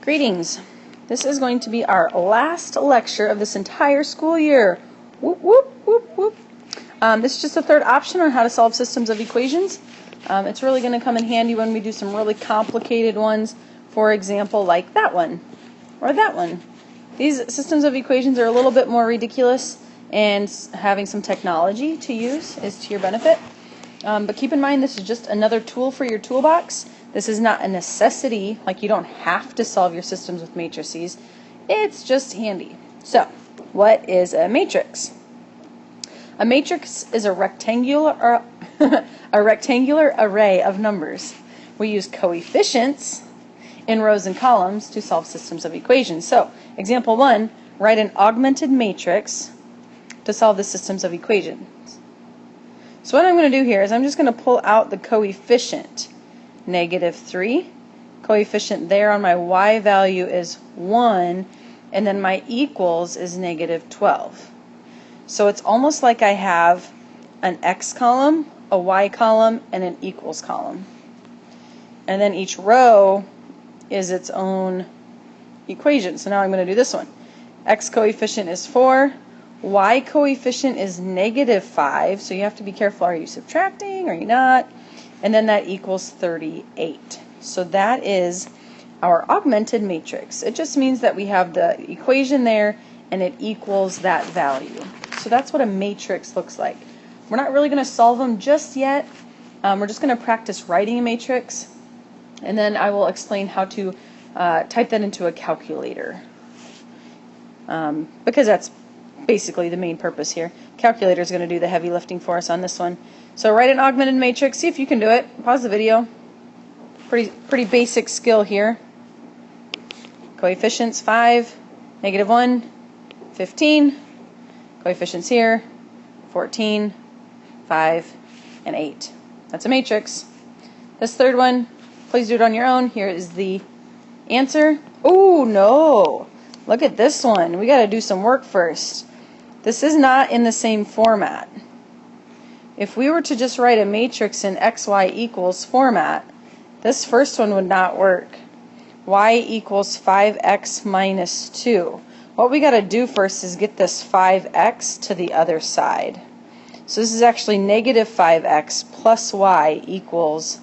Greetings. This is going to be our last lecture of this entire school year. Whoop, whoop, whoop, whoop. This is just the third option on how to solve systems of equations. It's really going to come in handy when we do some really complicated ones, for example, like that one or that one. These systems of equations are a little bit more ridiculous, and having some technology to use is to your benefit. But keep in mind, this is just another tool for your toolbox. This is not a necessity, like you don't have to solve your systems with matrices. It's just handy. So, what is a matrix? A matrix is a rectangular array of numbers. We use coefficients in rows and columns to solve systems of equations. So, example 1, write an augmented matrix to solve the systems of equations. So what I'm going to do here is I'm just going to pull out the coefficient. -3. Coefficient there on my y value is 1, and then my equals is -12. So it's almost like I have an x column, a y column, and an equals column. And then each row is its own equation. So now I'm going to do this one. X coefficient is 4. Y coefficient is -5, so you have to be careful. Are you subtracting? Are you not? And then that equals 38. So that is our augmented matrix. It just means that we have the equation there and it equals that value. So that's what a matrix looks like. We're not really going to solve them just yet. We're just going to practice writing a matrix, and then I will explain how to type that into a calculator, because that's basically the main purpose here. Calculator is going to do the heavy lifting for us on this one. So write an augmented matrix. See if you can do it. Pause the video. Pretty basic skill here. Coefficients 5, -1, 15. Coefficients here 14, 5, and 8. That's a matrix. This third one, please do it on your own. Here is the answer. Oh no! Look at this one. We got to do some work first. This is not in the same format. If we were to just write a matrix in xy equals format, this first one would not work. Y equals 5x minus 2. What we got to do first is get this 5x to the other side. So this is actually -5x plus y equals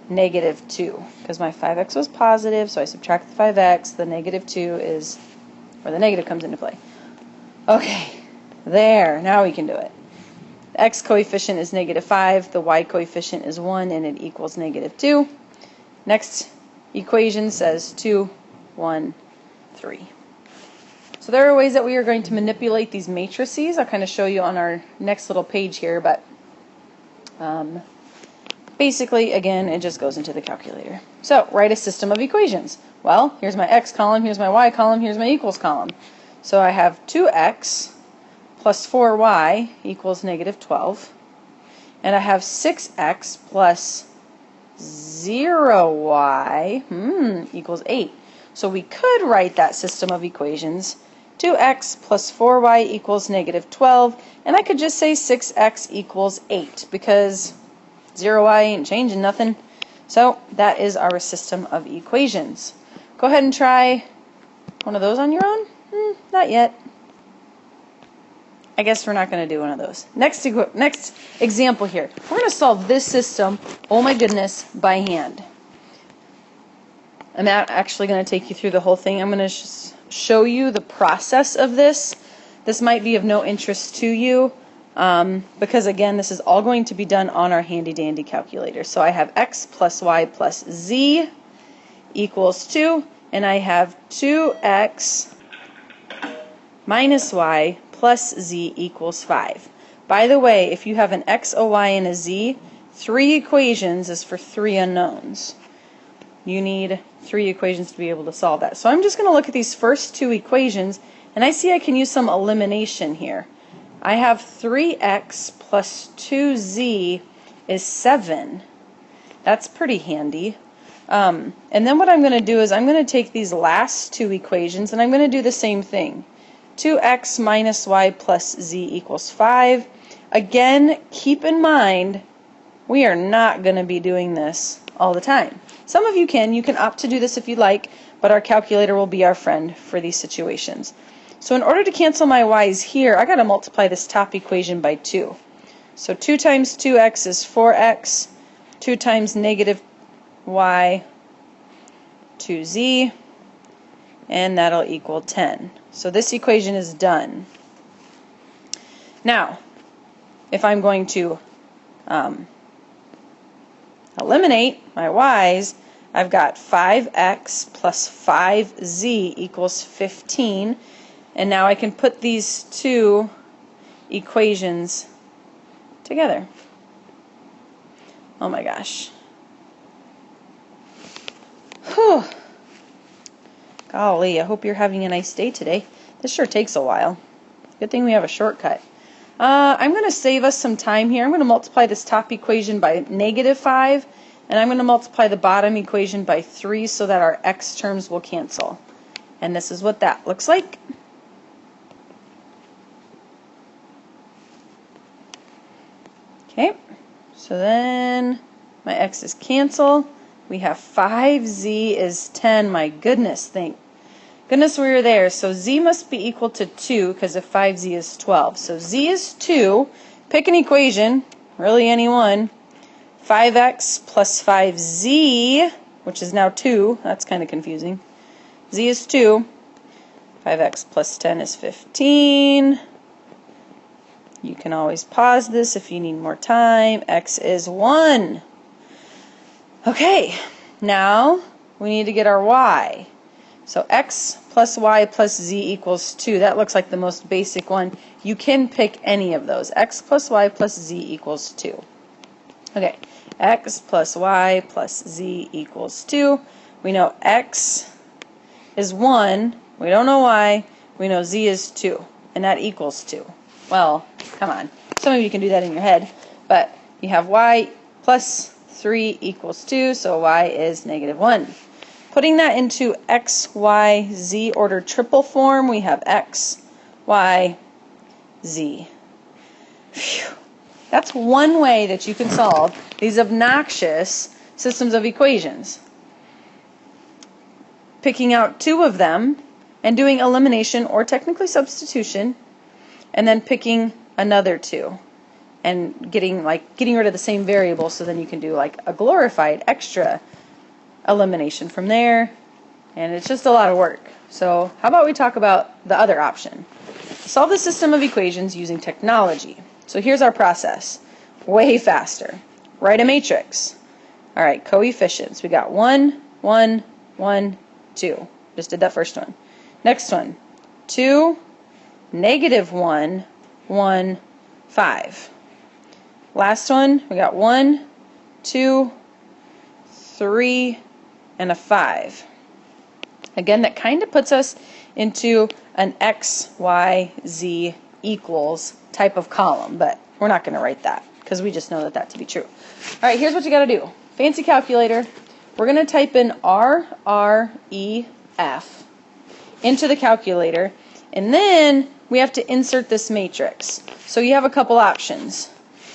-2. Because my 5x was positive, so I subtract the 5x. The -2 is where the negative comes into play. Okay, there. Now we can do it. The x coefficient is -5, the y coefficient is 1, and it equals -2. Next equation says 2, 1, 3. So there are ways that we are going to manipulate these matrices. I'll kind of show you on our next little page here, but basically, again, it just goes into the calculator. So, write a system of equations. Well, here's my x column, here's my y column, here's my equals column. So I have 2x plus 4y equals -12. And I have 6x plus 0y equals 8. So we could write that system of equations. 2x plus 4y equals -12. And I could just say 6x equals 8 because 0y ain't changing nothing. So that is our system of equations. Go ahead and try one of those on your own. Not yet. I guess we're not going to do one of those. Next example here. We're going to solve this system, oh my goodness, by hand. I'm not actually going to take you through the whole thing. I'm going to show you the process of this. This might be of no interest to you because, again, this is all going to be done on our handy-dandy calculator. So I have x plus y plus z equals 2, and I have 2x minus y plus z equals 5. By the way, if you have an x, a y, and a z, 3 equations is for 3 unknowns. You need 3 equations to be able to solve that. So I'm just going to look at these first 2 equations, and I see I can use some elimination here. I have 3x plus 2z is 7. That's pretty handy. And then what I'm going to do is I'm going to take these last 2 equations and I'm going to do the same thing. 2x minus y plus z equals 5. Again, keep in mind, we are not going to be doing this all the time. Some of you can opt to do this if you like, but our calculator will be our friend for these situations. So in order to cancel my y's here, I got to multiply this top equation by 2. So 2 times 2x is 4x, 2 times negative y, 2z, and that'll equal 10. So this equation is done. Now, if I'm going to eliminate my y's, I've got 5x plus 5z equals 15. And now I can put these two equations together. Oh my gosh. Whew. Golly, I hope you're having a nice day today. This sure takes a while. Good thing we have a shortcut. I'm going to save us some time here. I'm going to multiply this top equation by negative 5, and I'm going to multiply the bottom equation by 3 so that our x terms will cancel. And this is what that looks like. Okay, so then my x's cancel. We have 5z is 10. My goodness, thank goodness we were there. So z must be equal to 2 because if 5z is 12. So z is 2. Pick an equation, really any one. 5x plus 5z, which is now 2. That's kind of confusing. Z is 2. 5x plus 10 is 15. You can always pause this if you need more time. X is 1. Okay, now we need to get our y. So x plus y plus z equals 2. That looks like the most basic one. You can pick any of those. X plus y plus z equals 2. Okay, x plus y plus z equals 2. We know x is 1. We don't know y. We know z is 2. And that equals 2. Well, come on. Some of you can do that in your head. But you have y plus 3 equals 2, so y is negative 1. Putting that into x, y, z order triple form, we have x, y, z. Phew. That's one way that you can solve these obnoxious systems of equations. Picking out 2 of them and doing elimination or technically substitution, and then picking another 2 and getting rid of the same variable, so then you can do like a glorified extra elimination from there, and it's just a lot of work. So how about we talk about the other option? Solve the system of equations using technology. So here's our process. Way faster. Write a matrix. All right, coefficients. We got 1, 1, 1, 2. Just did that first one. Next one. 2, negative 1, 1, 5. Last one, we got 1, 2, 3, and a 5. Again, that kind of puts us into an x, y, z equals type of column, but we're not going to write that because we just know that to be true. All right, here's what you got to do. Fancy calculator. We're going to type in R, R, E, F into the calculator, and then we have to insert this matrix. So you have a couple options.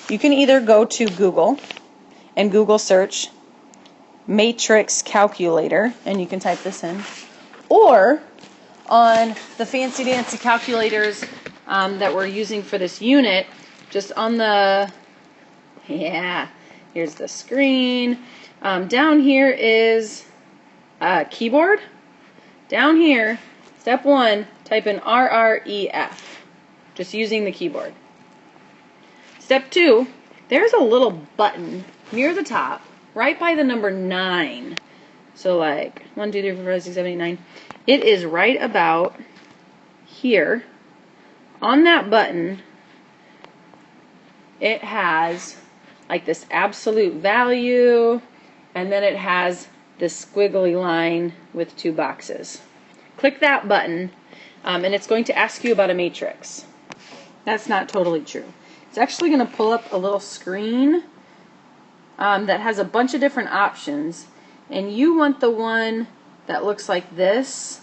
You can either go to Google and Google search matrix calculator, and you can type this in, or on the fancy dancy calculators that we're using for this unit, just on the, here's the screen. Down here is a keyboard. Down here, step 1, type in RREF, just using the keyboard. Step 2, there's a little button near the top, right by the number 9. So like 1, 2, 3, 4, 5, 6, 7, 8, 9. It is right about here. On that button, it has like this absolute value, and then it has this squiggly line with 2 boxes. Click that button, and it's going to ask you about a matrix. That's not totally true. It's actually going to pull up a little screen that has a bunch of different options, and you want the one that looks like this.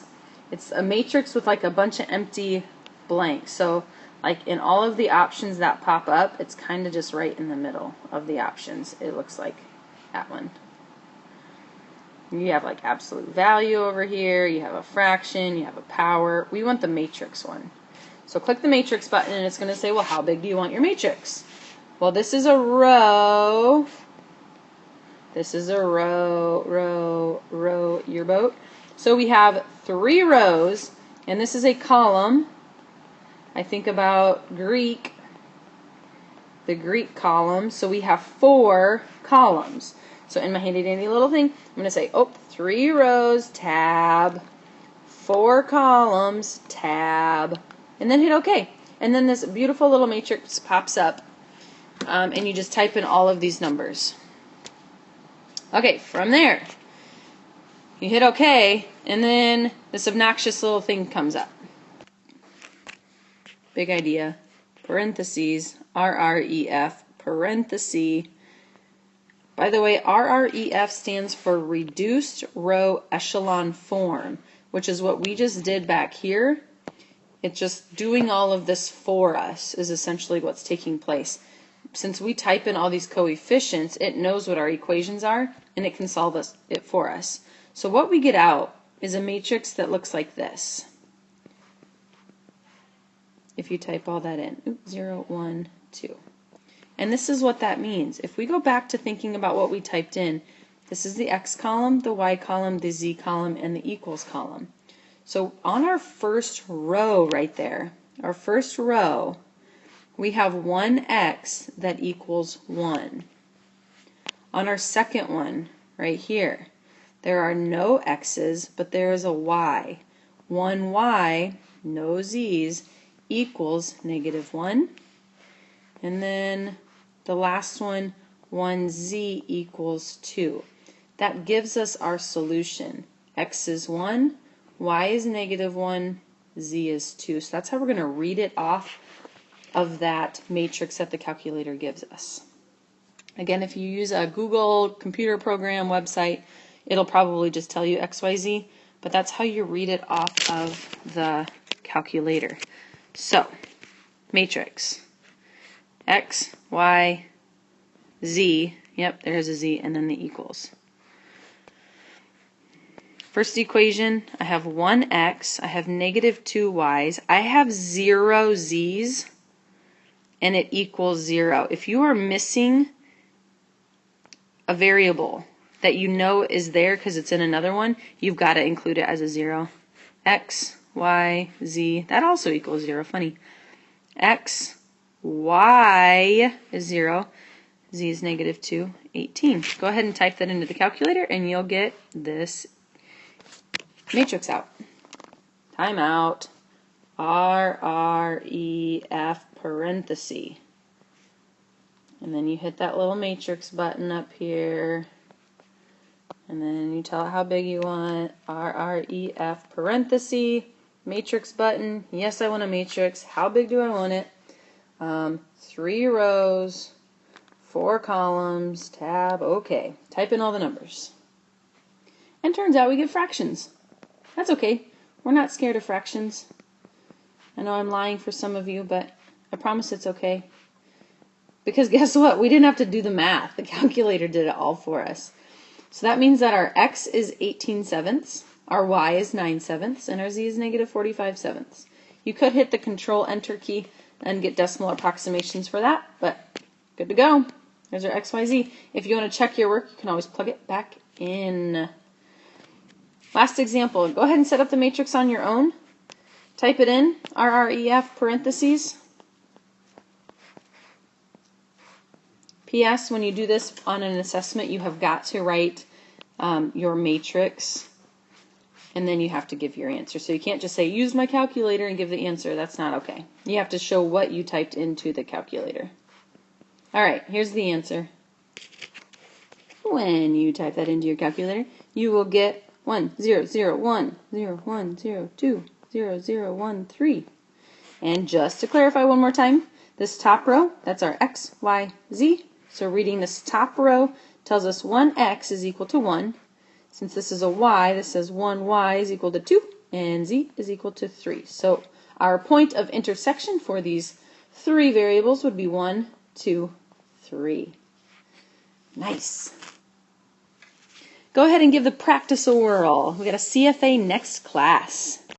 It's a matrix with like a bunch of empty blanks. So like in all of the options that pop up, it's kind of just right in the middle of the options. It looks like that one. You have like absolute value over here, you have a fraction, you have a power. We want the matrix one. So click the matrix button and it's going to say, well, how big do you want your matrix? Well, this is a row. This is a row yearboat. So we have 3 rows, and this is a column. I think about Greek, the Greek column. So we have 4 columns. So in my handy dandy little thing, I'm going to say, 3 rows, tab, 4 columns, tab, and then hit OK. And then this beautiful little matrix pops up, and you just type in all of these numbers. Okay, from there, you hit OK, and then this obnoxious little thing comes up. Big idea, parentheses, RREF, parenthesis. By the way, RREF stands for Reduced Row Echelon Form, which is what we just did back here. It's just doing all of this for us is essentially what's taking place. Since we type in all these coefficients, it knows what our equations are, and it can solve it for us. So what we get out is a matrix that looks like this. If you type all that in, 0, 1, 2. And this is what that means. If we go back to thinking about what we typed in, this is the x column, the y column, the z column, and the equals column. So on our first row right there, our first row, we have 1x that equals 1. On our second one, right here, there are no x's, but there is a y. 1y, no z's, equals -1. And then the last one, 1z equals 2. That gives us our solution. X is 1, y is -1, z is 2. So that's how we're going to read it off of that matrix that the calculator gives us. Again, if you use a Google computer program website, it'll probably just tell you X, Y, Z, but that's how you read it off of the calculator. So, matrix, X, Y, Z, yep, there's a Z, and then the equals. First equation, I have 1x, I have -2y's, I have 0 z's, and it equals 0. If you are missing a variable that you know is there because it's in another one, you've got to include it as a 0. X, Y, Z, that also equals 0. Funny. X, Y is 0. Z is -2, 18. Go ahead and type that into the calculator and you'll get this matrix out. Time out. RREF parenthesis. And then you hit that little matrix button up here. And then you tell it how big you want. RREF parenthesis. Matrix button. Yes, I want a matrix. How big do I want it? 3 rows, 4 columns, tab, okay. Type in all the numbers. And turns out we get fractions. That's okay. We're not scared of fractions. I know I'm lying for some of you, but I promise it's okay. Because guess what? We didn't have to do the math. The calculator did it all for us. So that means that our x is 18/7, our y is 9/7, and our z is -45/7. You could hit the Control-Enter key and get decimal approximations for that, but good to go. There's our x, y, z. If you want to check your work, you can always plug it back in. Last example. Go ahead and set up the matrix on your own. Type it in, RREF parentheses. P.S. When you do this on an assessment, you have got to write your matrix, and then you have to give your answer. So you can't just say, use my calculator and give the answer. That's not okay. You have to show what you typed into the calculator. All right, here's the answer. When you type that into your calculator, you will get 1, 0, 0, 1, 0, 1, 0, 2, 0, 0, 1, 3. And just to clarify one more time, this top row, that's our x, y, z. So reading this top row tells us 1x is equal to 1. Since this is a y, this says 1y is equal to 2, and z is equal to 3. So our point of intersection for these 3 variables would be 1, 2, 3. Nice. Go ahead and give the practice a whirl. We got a CFA next class.